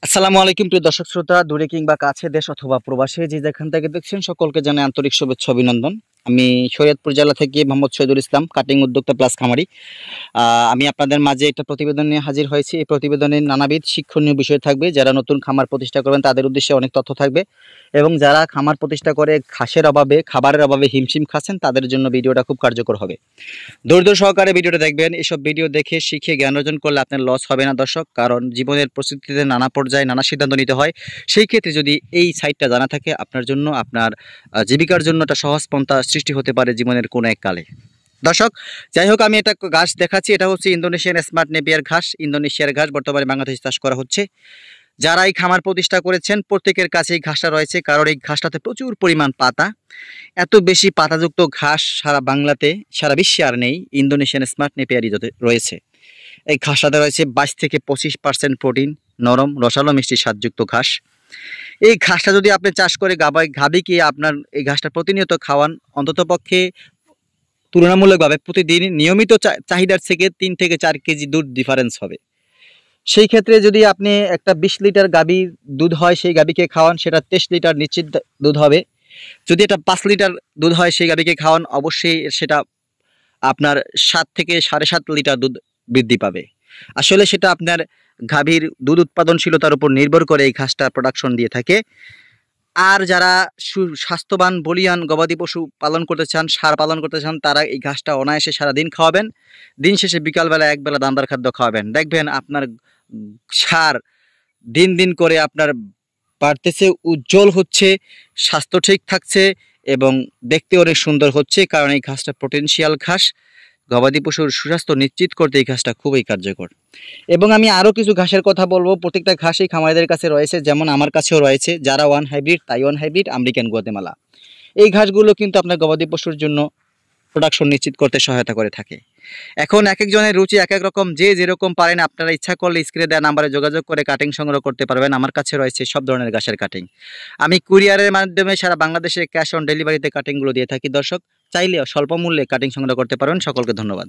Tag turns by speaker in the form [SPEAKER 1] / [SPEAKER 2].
[SPEAKER 1] আসসালামু আলাইকুম প্রিয় দর্শক শ্রোতা, দূরে কিংবা কাছে, দেশ অথবা প্রবাসে যে যেখান থেকে দেখছেন সকলকে জানাই আন্তরিক শুভেচ্ছা অভিনন্দন। আমি শরীয়তপুর জেলা থেকে মোহাম্মদ শহীদুল ইসলাম, কাটিং উদ্যোক্তা প্লাস খামারি। আমি আপনাদের মাঝে একটা প্রতিবেদন নিয়ে হাজির হয়েছি। এই প্রতিবেদনে নানাবিধ শিক্ষণীয় বিষয় থাকবে। যারা নতুন খামার প্রতিষ্ঠা করবেন তাদের উদ্দেশ্যে অনেক তথ্য থাকবে, এবং যারা খামার প্রতিষ্ঠা করে ঘাসের অভাবে, খাবারের অভাবে হিমশিম খাচ্ছেন তাদের জন্য ভিডিওটা খুব কার্যকর হবে। ধৈর্য সহকারে ভিডিওটা দেখবেন। এসব ভিডিও দেখে শিখে জ্ঞান অর্জন করলে আপনার লস হবে না দর্শক, কারণ জীবনের পরিস্থিতিতে নানা পর্যায়ে নানা সিদ্ধান্ত নিতে হয়। সেই ক্ষেত্রে যদি এই সাইটটা জানা থাকে আপনার জন্য, আপনার জীবিকার জন্য একটা সহজ পন্থা সৃষ্টি হতে পারে জীবনের কোনো এক কালে। দর্শক, যাই হোক, আমি একটা ঘাস দেখাচ্ছি। এটা হচ্ছে ইন্দোনেশিয়ান স্মার্ট নেপিয়ার ঘাস। ইন্দোনেশিয়ার ঘাস বর্তমানে বাংলাদেশে চাষ করা হচ্ছে। যারা এই খামার প্রতিষ্ঠা করেছেন প্রত্যেকের কাছে এই ঘাসটা রয়েছে, কারণ এই ঘাসটাতে প্রচুর পরিমাণ পাতা। এত বেশি পাতাযুক্ত ঘাস সারা বাংলাতে, সারা বিশ্বে আর নেই। ইন্দোনেশিয়ান স্মার্ট নেপিয়ারই রয়েছে। এই ঘাসটাতে রয়েছে 22 থেকে 25% প্রোটিন, নরম রসালো মিষ্টি স্বাদযুক্ত ঘাস। এই ঘাসটা যদি আপনি চাষ করে গাভীকে আপনার এই ঘাসটা প্রতিনিয়ত খাওয়ান, অন্ততপক্ষে তুলনামূলকভাবে প্রতিদিন নিয়মিত চাহিদার থেকে 3 থেকে 4 কেজি দুধ ডিফারেন্স হবে। সেই ক্ষেত্রে যদি আপনি একটা 20 লিটার গাভীর দুধ হয়, সেই গাভীকে খাওয়ান, সেটা 23 লিটার নিশ্চিত দুধ হবে। যদি এটা 5 লিটার দুধ হয়, সেই গাভীকে খাওয়ান, অবশ্যই সেটা আপনার 7 থেকে 7.5 লিটার দুধ বৃদ্ধি পাবে। আসলে সেটা আপনার গাভীর দুধ উৎপাদনশীলতার উপর নির্ভর করে এই ঘাসটা প্রোডাকশন দিয়ে থাকে। আর যারা স্বাস্থ্যবান বলিয়ান গবাদি পশু পালন করতে চান, ষাঁড় পালন করতে চান, তারা এই ঘাসটা অনায়াসে সারাদিন খাওয়াবেন। দিন শেষে বিকালবেলা একবেলা দানাদার খাদ্য খাওয়াবেন। দেখবেন আপনার ষাঁড় দিন দিন করে আপনার বাড়তেছে, উজ্জ্বল হচ্ছে, স্বাস্থ্য ঠিক থাকছে এবং দেখতে অনেক সুন্দর হচ্ছে, কারণ এই ঘাসটা পটেনশিয়াল ঘাস। গবাদি পশুর সুস্বাস্থ্য নিশ্চিত করতে এই ঘাসটা খুবই কার্যকর। এবং আমি আরও কিছু ঘাসের কথা বলবো। প্রত্যেকটা ঘাসই খামারিদের কাছে রয়েছে, যেমন আমার কাছেও রয়েছে। যারা one hybrid, Taiwan hybrid, American Guatemala, এই ঘাসগুলো কিন্তু আপনার গবাদি পশুর জন্য প্রোডাকশন নিশ্চিত করতে সহায়তা করে থাকে। এখন এক একজনের রুচি এক এক রকম, যে যেরকম পারেন আপনারা ইচ্ছা করলে স্ক্রিনে দেওয়া নাম্বারে যোগাযোগ করে কাটিং সংগ্রহ করতে পারবেন। আমার কাছে রয়েছে সব ধরনের ঘাসের কাটিং। আমি কুরিয়ারের মাধ্যমে সারা বাংলাদেশে ক্যাশ অন ডেলিভারিতে কাটিংগুলো দিয়ে থাকি। দর্শক, চাইলে স্বল্প মূল্যে কাটিং সংগ্রহ করতে পারবেন। সকলকে ধন্যবাদ।